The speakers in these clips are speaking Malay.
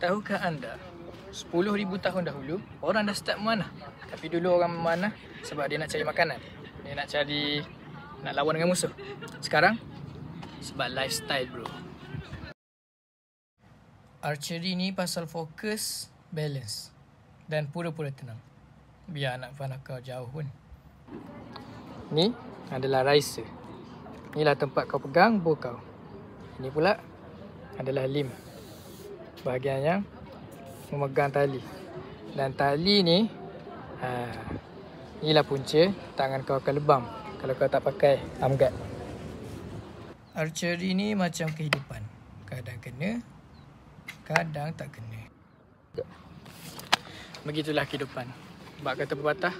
Tahukah anda, 10,000 tahun dahulu, orang dah start memanah. Tapi dulu orang memanah sebab dia nak cari makanan. Dia nak lawan dengan musuh. Sekarang, sebab lifestyle bro. Archery ni pasal fokus, balance dan pura-pura tenang. Biar anak panah kau jauh pun. Ni adalah riser. Inilah tempat kau pegang bow kau. Ini pula adalah limb. Bahagian yang memegang tali. Dan tali ni inilah punca tangan kau akan lebam kalau kau tak pakai arm guard. Archery ni macam kehidupan. Kadang kena, kadang tak kena. Begitulah kehidupan. Bak kata pepatah,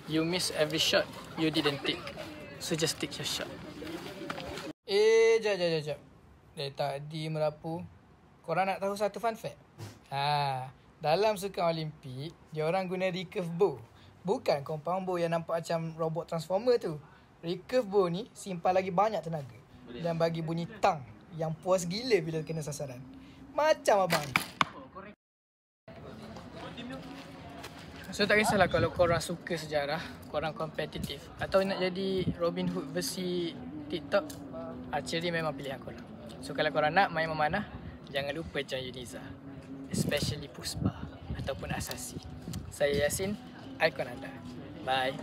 you miss every shot you didn't take. So just take your shot. Jap. Dari tadi merapu. Korang nak tahu satu fun fact? Dalam sukan Olimpik, diorang guna recurve bow. Bukan compound bow yang nampak macam robot transformer tu. Recurve bow ni simpan lagi banyak tenaga. Dan bagi bunyi tang yang puas gila bila kena sasaran. Macam abang. So tak kisahlah kalau korang suka sejarah, korang kompetitif atau nak jadi Robin Hood versi TikTok, archery memang pilihan korang. So kalau korang nak main memanah, jangan lupa join Uniza, especially Puspa ataupun Asasi. Saya Yasin, ikon anda. Bye.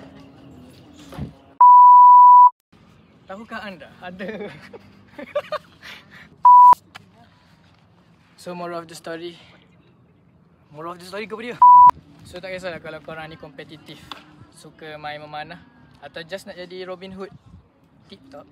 Tahukah anda ada So moral of the story kepada dia. So tak kisahlah kalau korang ni kompetitif, suka main memanah atau just nak jadi Robin Hood TikTok,